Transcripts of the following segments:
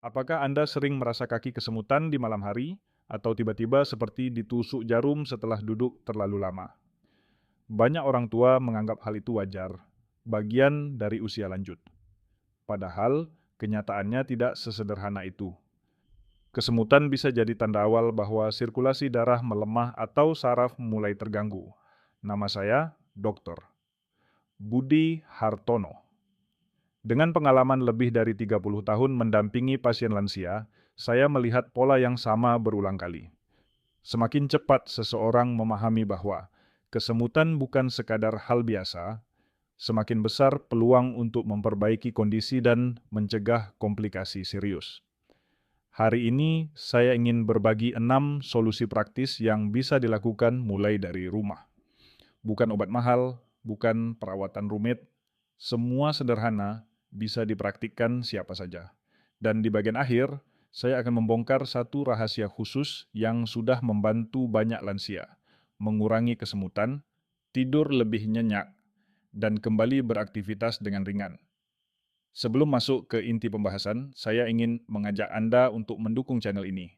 Apakah Anda sering merasa kaki kesemutan di malam hari, atau tiba-tiba seperti ditusuk jarum setelah duduk terlalu lama? Banyak orang tua menganggap hal itu wajar, bagian dari usia lanjut. Padahal, kenyataannya tidak sesederhana itu. Kesemutan bisa jadi tanda awal bahwa sirkulasi darah melemah atau saraf mulai terganggu. Nama saya, Dr. Budi Hartono. Dengan pengalaman lebih dari 30 tahun mendampingi pasien lansia, saya melihat pola yang sama berulang kali. Semakin cepat seseorang memahami bahwa kesemutan bukan sekadar hal biasa, semakin besar peluang untuk memperbaiki kondisi dan mencegah komplikasi serius. Hari ini saya ingin berbagi 6 solusi praktis yang bisa dilakukan mulai dari rumah. Bukan obat mahal, bukan perawatan rumit, semua sederhana bisa dipraktikkan siapa saja. Dan di bagian akhir, saya akan membongkar satu rahasia khusus yang sudah membantu banyak lansia, mengurangi kesemutan, tidur lebih nyenyak, dan kembali beraktivitas dengan ringan. Sebelum masuk ke inti pembahasan, saya ingin mengajak Anda untuk mendukung channel ini.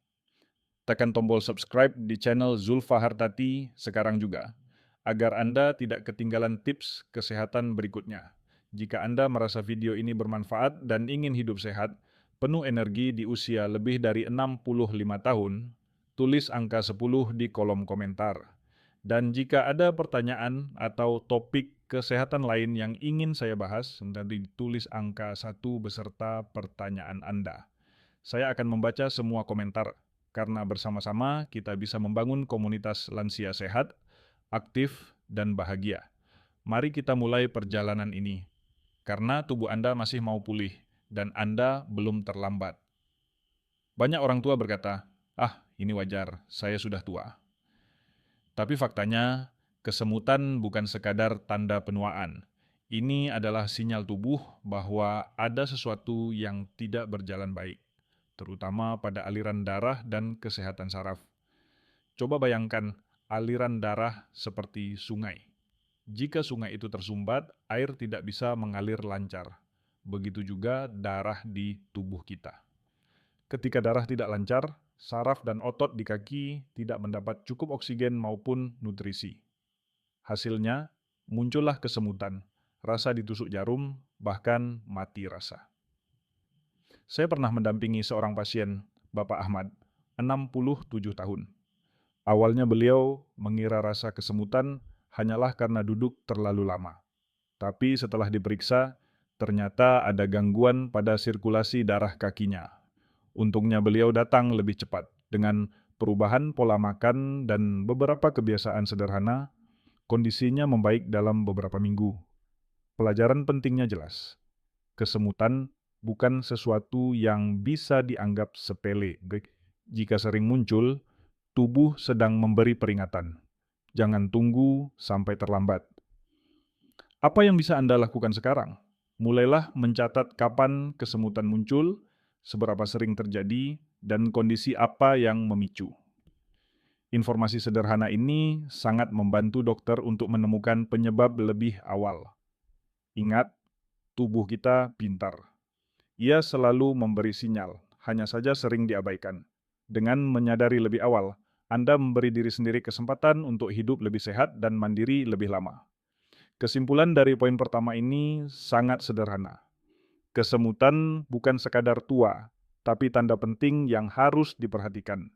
Tekan tombol subscribe di channel Zulfa Hartati sekarang juga, agar Anda tidak ketinggalan tips kesehatan berikutnya. Jika Anda merasa video ini bermanfaat dan ingin hidup sehat, penuh energi di usia lebih dari 65 tahun, tulis angka 10 di kolom komentar. Dan jika ada pertanyaan atau topik kesehatan lain yang ingin saya bahas, nanti ditulis angka 1 beserta pertanyaan Anda. Saya akan membaca semua komentar, karena bersama-sama kita bisa membangun komunitas lansia sehat, aktif, dan bahagia. Mari kita mulai perjalanan ini, karena tubuh Anda masih mau pulih, dan Anda belum terlambat. Banyak orang tua berkata, ini wajar, saya sudah tua. Tapi faktanya, kesemutan bukan sekadar tanda penuaan. Ini adalah sinyal tubuh bahwa ada sesuatu yang tidak berjalan baik, terutama pada aliran darah dan kesehatan saraf. Coba bayangkan aliran darah seperti sungai. Jika sungai itu tersumbat, air tidak bisa mengalir lancar. Begitu juga darah di tubuh kita. Ketika darah tidak lancar, saraf dan otot di kaki tidak mendapat cukup oksigen maupun nutrisi. Hasilnya, muncullah kesemutan, rasa ditusuk jarum, bahkan mati rasa. Saya pernah mendampingi seorang pasien, Bapak Ahmad, 67 tahun. Awalnya beliau mengira rasa kesemutan hanyalah karena duduk terlalu lama. Tapi setelah diperiksa, ternyata ada gangguan pada sirkulasi darah kakinya. Untungnya beliau datang lebih cepat. Dengan perubahan pola makan dan beberapa kebiasaan sederhana, kondisinya membaik dalam beberapa minggu. Pelajaran pentingnya jelas. Kesemutan bukan sesuatu yang bisa dianggap sepele. Jika sering muncul, tubuh sedang memberi peringatan. Jangan tunggu sampai terlambat. Apa yang bisa Anda lakukan sekarang? Mulailah mencatat kapan kesemutan muncul, seberapa sering terjadi, dan kondisi apa yang memicu. Informasi sederhana ini sangat membantu dokter untuk menemukan penyebab lebih awal. Ingat, tubuh kita pintar. Ia selalu memberi sinyal, hanya saja sering diabaikan. Dengan menyadari lebih awal, Anda memberi diri sendiri kesempatan untuk hidup lebih sehat dan mandiri lebih lama. Kesimpulan dari poin pertama ini sangat sederhana. Kesemutan bukan sekadar tua, tapi tanda penting yang harus diperhatikan.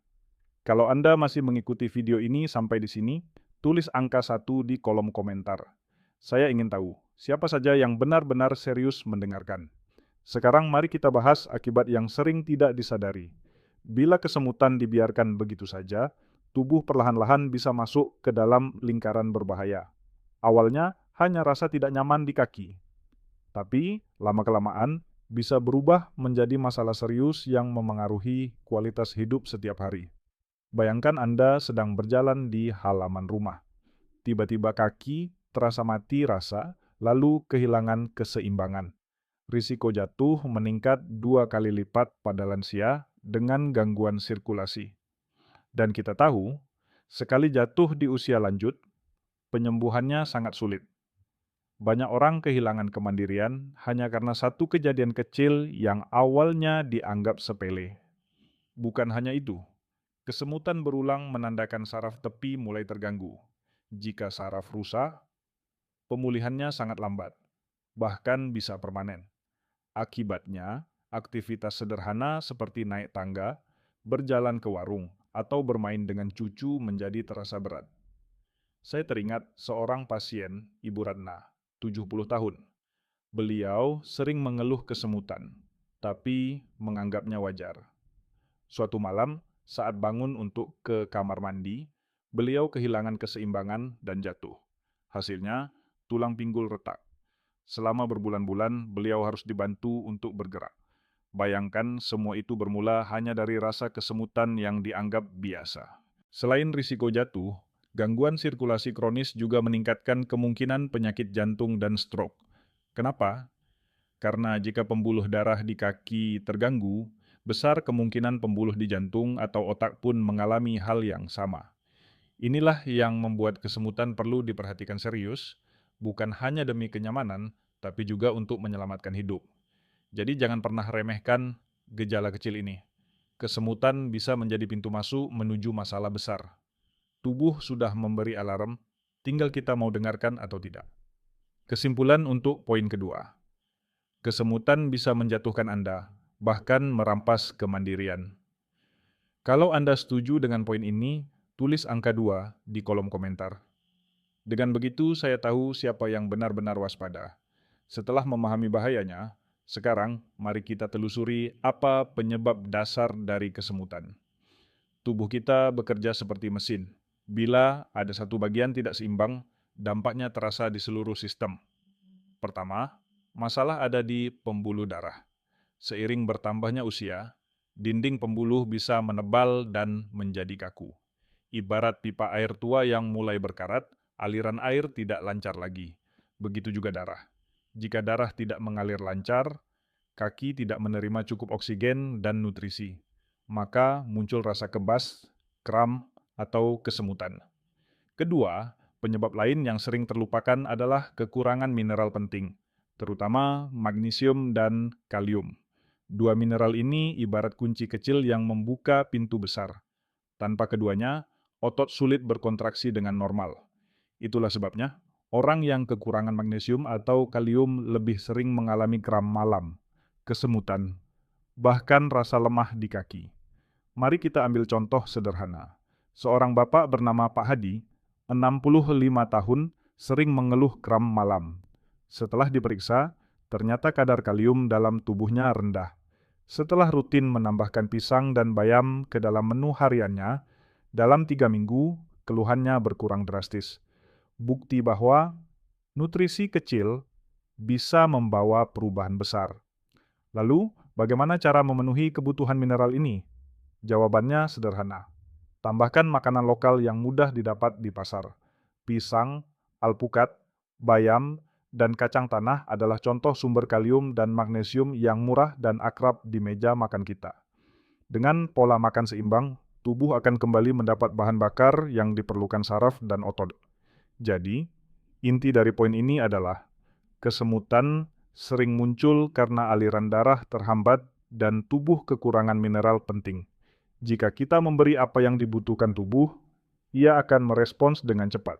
Kalau Anda masih mengikuti video ini sampai di sini, tulis angka 1 di kolom komentar. Saya ingin tahu, siapa saja yang benar-benar serius mendengarkan. Sekarang mari kita bahas akibat yang sering tidak disadari. Bila kesemutan dibiarkan begitu saja, tubuh perlahan-lahan bisa masuk ke dalam lingkaran berbahaya. Awalnya hanya rasa tidak nyaman di kaki, tapi lama-kelamaan bisa berubah menjadi masalah serius yang memengaruhi kualitas hidup setiap hari. Bayangkan Anda sedang berjalan di halaman rumah. Tiba-tiba kaki terasa mati rasa, lalu kehilangan keseimbangan. Risiko jatuh meningkat 2 kali lipat pada lansia dengan gangguan sirkulasi. Dan kita tahu, sekali jatuh di usia lanjut, penyembuhannya sangat sulit. Banyak orang kehilangan kemandirian hanya karena satu kejadian kecil yang awalnya dianggap sepele. Bukan hanya itu, kesemutan berulang menandakan saraf tepi mulai terganggu. Jika saraf rusak, pemulihannya sangat lambat, bahkan bisa permanen. Akibatnya, aktivitas sederhana seperti naik tangga, berjalan ke warung, atau bermain dengan cucu menjadi terasa berat. Saya teringat seorang pasien, Ibu Ratna, 70 tahun. Beliau sering mengeluh kesemutan, tapi menganggapnya wajar. Suatu malam, saat bangun untuk ke kamar mandi, beliau kehilangan keseimbangan dan jatuh. Hasilnya, tulang pinggul retak. Selama berbulan-bulan, beliau harus dibantu untuk bergerak. Bayangkan semua itu bermula hanya dari rasa kesemutan yang dianggap biasa. Selain risiko jatuh, gangguan sirkulasi kronis juga meningkatkan kemungkinan penyakit jantung dan stroke. Kenapa? Karena jika pembuluh darah di kaki terganggu, besar kemungkinan pembuluh di jantung atau otak pun mengalami hal yang sama. Inilah yang membuat kesemutan perlu diperhatikan serius, bukan hanya demi kenyamanan, tapi juga untuk menyelamatkan hidup. Jadi jangan pernah remehkan gejala kecil ini. Kesemutan bisa menjadi pintu masuk menuju masalah besar. Tubuh sudah memberi alarm, tinggal kita mau dengarkan atau tidak. Kesimpulan untuk poin kedua. Kesemutan bisa menjatuhkan Anda, bahkan merampas kemandirian. Kalau Anda setuju dengan poin ini, tulis angka 2 di kolom komentar. Dengan begitu, saya tahu siapa yang benar-benar waspada. Setelah memahami bahayanya, sekarang mari kita telusuri apa penyebab dasar dari kesemutan. Tubuh kita bekerja seperti mesin. Bila ada satu bagian tidak seimbang, dampaknya terasa di seluruh sistem. Pertama, masalah ada di pembuluh darah. Seiring bertambahnya usia, dinding pembuluh bisa menebal dan menjadi kaku. Ibarat pipa air tua yang mulai berkarat, aliran air tidak lancar lagi. Begitu juga darah. Jika darah tidak mengalir lancar, kaki tidak menerima cukup oksigen dan nutrisi. Maka muncul rasa kebas, kram, atau kesemutan. Kedua, penyebab lain yang sering terlupakan adalah kekurangan mineral penting, terutama magnesium dan kalium. Dua mineral ini ibarat kunci kecil yang membuka pintu besar. Tanpa keduanya, otot sulit berkontraksi dengan normal. Itulah sebabnya, orang yang kekurangan magnesium atau kalium lebih sering mengalami kram malam, kesemutan, bahkan rasa lemah di kaki. Mari kita ambil contoh sederhana. Seorang bapak bernama Pak Hadi, 65 tahun, sering mengeluh kram malam. Setelah diperiksa, ternyata kadar kalium dalam tubuhnya rendah. Setelah rutin menambahkan pisang dan bayam ke dalam menu hariannya, dalam 3 minggu, keluhannya berkurang drastis. Bukti bahwa nutrisi kecil bisa membawa perubahan besar. Lalu, bagaimana cara memenuhi kebutuhan mineral ini? Jawabannya sederhana. Tambahkan makanan lokal yang mudah didapat di pasar. Pisang, alpukat, bayam, dan kacang tanah adalah contoh sumber kalium dan magnesium yang murah dan akrab di meja makan kita. Dengan pola makan seimbang, tubuh akan kembali mendapat bahan bakar yang diperlukan saraf dan otot. Jadi, inti dari poin ini adalah kesemutan sering muncul karena aliran darah terhambat dan tubuh kekurangan mineral penting. Jika kita memberi apa yang dibutuhkan tubuh, ia akan merespons dengan cepat.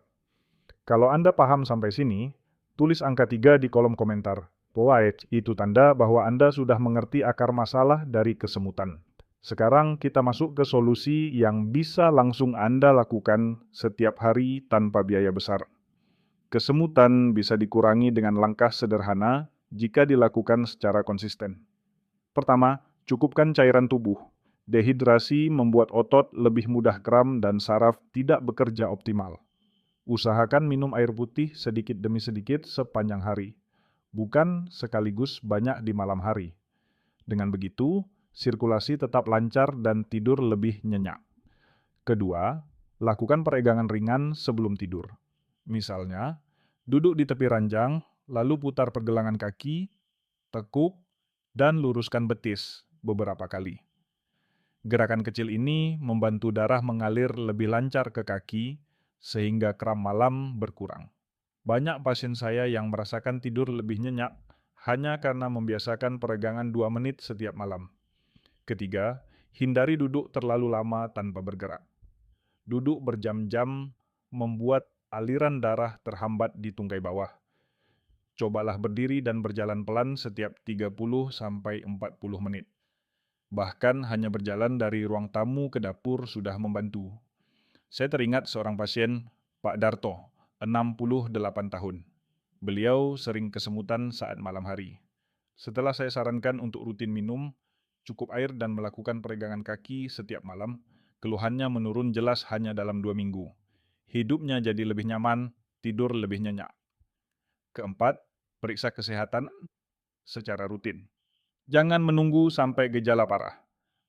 Kalau Anda paham sampai sini, tulis angka 3 di kolom komentar. Right, itu tanda bahwa Anda sudah mengerti akar masalah dari kesemutan. Sekarang kita masuk ke solusi yang bisa langsung Anda lakukan setiap hari tanpa biaya besar. Kesemutan bisa dikurangi dengan langkah sederhana jika dilakukan secara konsisten. Pertama, cukupkan cairan tubuh. Dehidrasi membuat otot lebih mudah kram dan saraf tidak bekerja optimal. Usahakan minum air putih sedikit demi sedikit sepanjang hari, bukan sekaligus banyak di malam hari. Dengan begitu, sirkulasi tetap lancar dan tidur lebih nyenyak. Kedua, lakukan peregangan ringan sebelum tidur. Misalnya, duduk di tepi ranjang, lalu putar pergelangan kaki, tekuk, dan luruskan betis beberapa kali. Gerakan kecil ini membantu darah mengalir lebih lancar ke kaki, sehingga kram malam berkurang. Banyak pasien saya yang merasakan tidur lebih nyenyak hanya karena membiasakan peregangan 2 menit setiap malam. Ketiga, hindari duduk terlalu lama tanpa bergerak. Duduk berjam-jam membuat aliran darah terhambat di tungkai bawah. Cobalah berdiri dan berjalan pelan setiap 30-40 menit. Bahkan hanya berjalan dari ruang tamu ke dapur sudah membantu. Saya teringat seorang pasien, Pak Darto, 68 tahun. Beliau sering kesemutan saat malam hari. Setelah saya sarankan untuk rutin minum, cukup air dan melakukan peregangan kaki setiap malam, keluhannya menurun jelas hanya dalam 2 minggu. Hidupnya jadi lebih nyaman, tidur lebih nyenyak. Keempat, periksa kesehatan secara rutin. Jangan menunggu sampai gejala parah.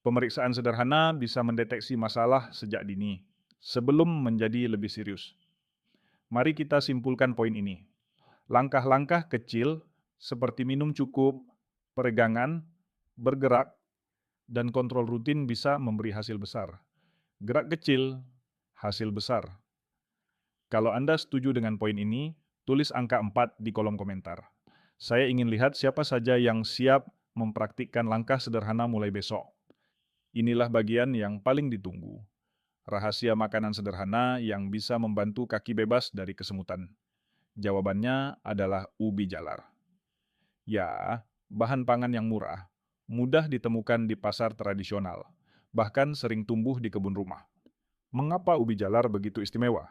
Pemeriksaan sederhana bisa mendeteksi masalah sejak dini, sebelum menjadi lebih serius. Mari kita simpulkan poin ini. Langkah-langkah kecil seperti minum cukup, peregangan, bergerak, dan kontrol rutin bisa memberi hasil besar. Gerak kecil, hasil besar. Kalau Anda setuju dengan poin ini, tulis angka 4 di kolom komentar. Saya ingin lihat siapa saja yang siap mempraktikkan langkah sederhana mulai besok. Inilah bagian yang paling ditunggu. Rahasia makanan sederhana yang bisa membantu kaki bebas dari kesemutan. Jawabannya adalah ubi jalar. Ya, bahan pangan yang murah, mudah ditemukan di pasar tradisional, bahkan sering tumbuh di kebun rumah. Mengapa ubi jalar begitu istimewa?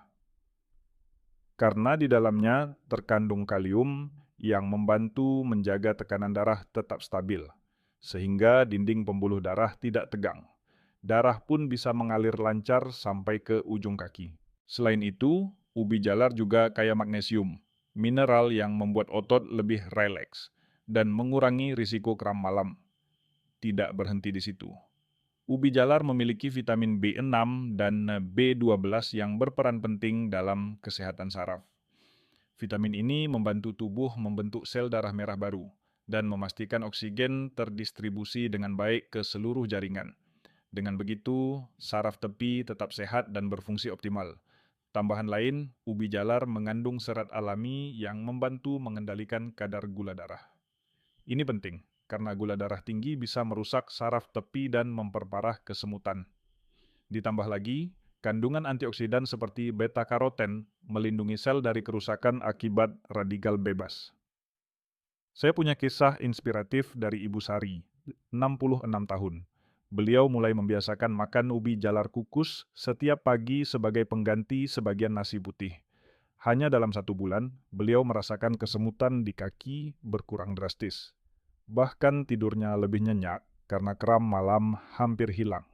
Karena di dalamnya terkandung kalium yang membantu menjaga tekanan darah tetap stabil, sehingga dinding pembuluh darah tidak tegang. Darah pun bisa mengalir lancar sampai ke ujung kaki. Selain itu, ubi jalar juga kaya magnesium, mineral yang membuat otot lebih rileks dan mengurangi risiko kram malam. Tidak berhenti di situ. Ubi jalar memiliki vitamin B6 dan B12 yang berperan penting dalam kesehatan saraf. Vitamin ini membantu tubuh membentuk sel darah merah baru dan memastikan oksigen terdistribusi dengan baik ke seluruh jaringan. Dengan begitu, saraf tepi tetap sehat dan berfungsi optimal. Tambahan lain, ubi jalar mengandung serat alami yang membantu mengendalikan kadar gula darah. Ini penting, karena gula darah tinggi bisa merusak saraf tepi dan memperparah kesemutan. Ditambah lagi, kandungan antioksidan seperti beta-karoten melindungi sel dari kerusakan akibat radikal bebas. Saya punya kisah inspiratif dari Ibu Sari, 66 tahun. Beliau mulai membiasakan makan ubi jalar kukus setiap pagi sebagai pengganti sebagian nasi putih. Hanya dalam 1 bulan, beliau merasakan kesemutan di kaki berkurang drastis. Bahkan tidurnya lebih nyenyak karena kram malam hampir hilang.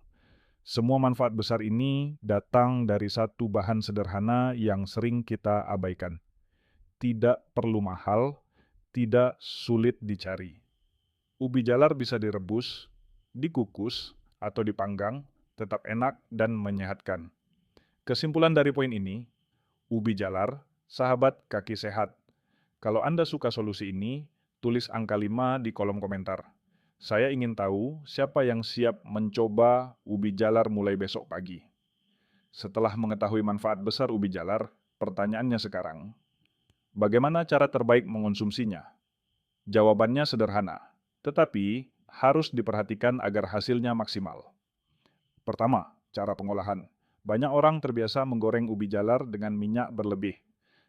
Semua manfaat besar ini datang dari satu bahan sederhana yang sering kita abaikan. Tidak perlu mahal, tidak sulit dicari. Ubi jalar bisa direbus, dikukus, atau dipanggang, tetap enak dan menyehatkan. Kesimpulan dari poin ini, ubi jalar, sahabat kaki sehat. Kalau Anda suka solusi ini, tulis angka 5 di kolom komentar. Saya ingin tahu siapa yang siap mencoba ubi jalar mulai besok pagi. Setelah mengetahui manfaat besar ubi jalar, pertanyaannya sekarang, bagaimana cara terbaik mengonsumsinya? Jawabannya sederhana, tetapi harus diperhatikan agar hasilnya maksimal. Pertama, cara pengolahan. Banyak orang terbiasa menggoreng ubi jalar dengan minyak berlebih.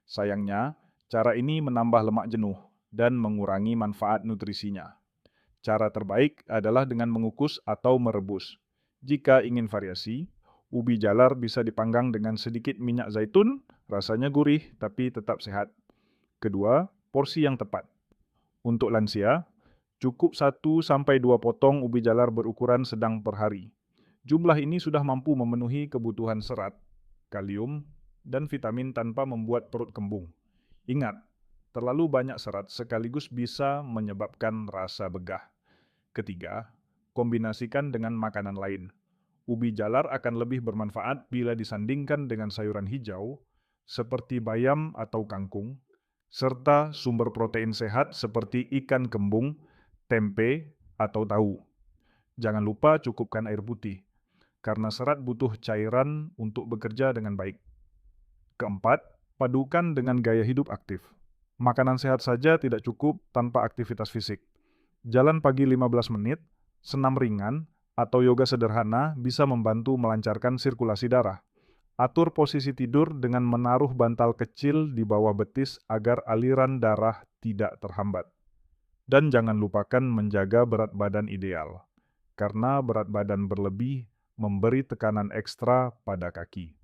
Sayangnya, cara ini menambah lemak jenuh dan mengurangi manfaat nutrisinya. Cara terbaik adalah dengan mengukus atau merebus. Jika ingin variasi, ubi jalar bisa dipanggang dengan sedikit minyak zaitun, rasanya gurih tapi tetap sehat. Kedua, porsi yang tepat. Untuk lansia, cukup 1-2 potong ubi jalar berukuran sedang per hari. Jumlah ini sudah mampu memenuhi kebutuhan serat, kalium, dan vitamin tanpa membuat perut kembung. Ingat, terlalu banyak serat sekaligus bisa menyebabkan rasa begah. Ketiga, kombinasikan dengan makanan lain. Ubi jalar akan lebih bermanfaat bila disandingkan dengan sayuran hijau, seperti bayam atau kangkung, serta sumber protein sehat seperti ikan kembung, tempe, atau tahu. Jangan lupa cukupkan air putih, karena serat butuh cairan untuk bekerja dengan baik. Keempat, Padukan dengan gaya hidup aktif. Makanan sehat saja tidak cukup tanpa aktivitas fisik. Jalan pagi 15 menit, senam ringan, atau yoga sederhana bisa membantu melancarkan sirkulasi darah. Atur posisi tidur dengan menaruh bantal kecil di bawah betis agar aliran darah tidak terhambat. Dan jangan lupakan menjaga berat badan ideal, karena berat badan berlebih memberi tekanan ekstra pada kaki.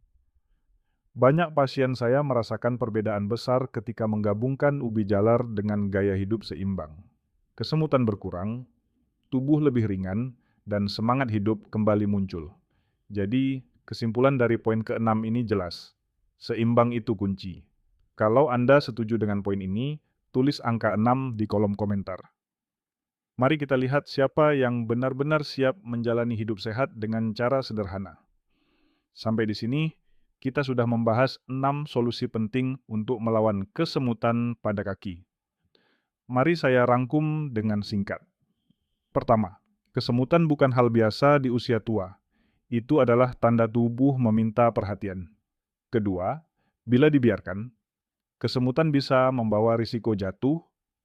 Banyak pasien saya merasakan perbedaan besar ketika menggabungkan ubi jalar dengan gaya hidup seimbang. Kesemutan berkurang, tubuh lebih ringan, dan semangat hidup kembali muncul. Jadi, kesimpulan dari poin ke-6 ini jelas. Seimbang itu kunci. Kalau Anda setuju dengan poin ini, tulis angka 6 di kolom komentar. Mari kita lihat siapa yang benar-benar siap menjalani hidup sehat dengan cara sederhana. Sampai di sini, kita sudah membahas 6 solusi penting untuk melawan kesemutan pada kaki. Mari saya rangkum dengan singkat. Pertama, kesemutan bukan hal biasa di usia tua. Itu adalah tanda tubuh meminta perhatian. Kedua, bila dibiarkan, kesemutan bisa membawa risiko jatuh,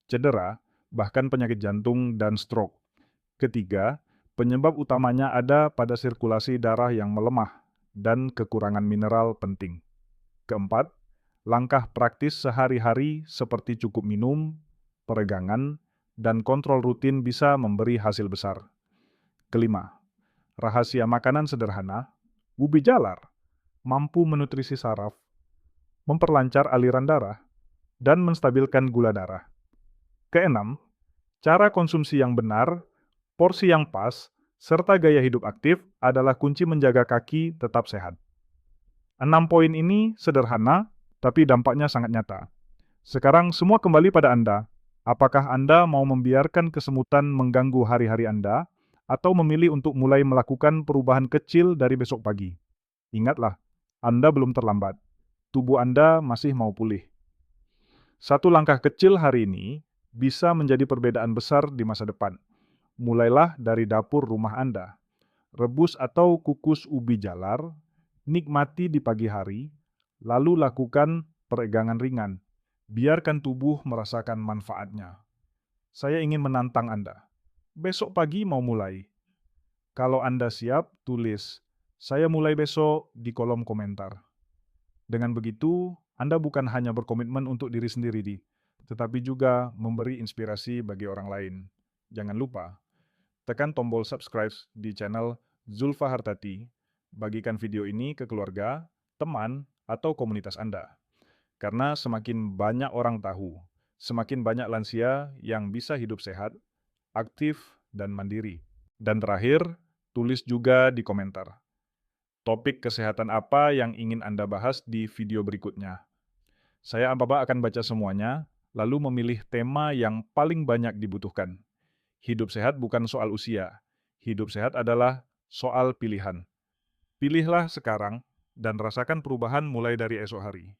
cedera, bahkan penyakit jantung dan stroke. Ketiga, penyebab utamanya ada pada sirkulasi darah yang melemah dan kekurangan mineral penting. Keempat, langkah praktis sehari-hari seperti cukup minum, peregangan, dan kontrol rutin bisa memberi hasil besar. Kelima, rahasia makanan sederhana, ubi jalar, mampu menutrisi saraf, memperlancar aliran darah, dan menstabilkan gula darah. Keenam, cara konsumsi yang benar, porsi yang pas, serta gaya hidup aktif adalah kunci menjaga kaki tetap sehat. 6 poin ini sederhana, tapi dampaknya sangat nyata. Sekarang semua kembali pada Anda. Apakah Anda mau membiarkan kesemutan mengganggu hari-hari Anda, atau memilih untuk mulai melakukan perubahan kecil dari besok pagi? Ingatlah, Anda belum terlambat. Tubuh Anda masih mau pulih. Satu langkah kecil hari ini bisa menjadi perbedaan besar di masa depan. Mulailah dari dapur rumah Anda. Rebus atau kukus ubi jalar, nikmati di pagi hari, lalu lakukan peregangan ringan. Biarkan tubuh merasakan manfaatnya. Saya ingin menantang Anda. Besok pagi mau mulai. Kalau Anda siap, tulis, "Saya mulai besok" di kolom komentar. Dengan begitu, Anda bukan hanya berkomitmen untuk diri sendiri, tetapi juga memberi inspirasi bagi orang lain. Jangan lupa, tekan tombol subscribe di channel Zulfa Hartati. Bagikan video ini ke keluarga, teman, atau komunitas Anda. Karena semakin banyak orang tahu, semakin banyak lansia yang bisa hidup sehat, aktif, dan mandiri. Dan terakhir, tulis juga di komentar. Topik kesehatan apa yang ingin Anda bahas di video berikutnya. Saya akan baca semuanya, lalu memilih tema yang paling banyak dibutuhkan. Hidup sehat bukan soal usia. Hidup sehat adalah soal pilihan. Pilihlah sekarang dan rasakan perubahan mulai dari esok hari.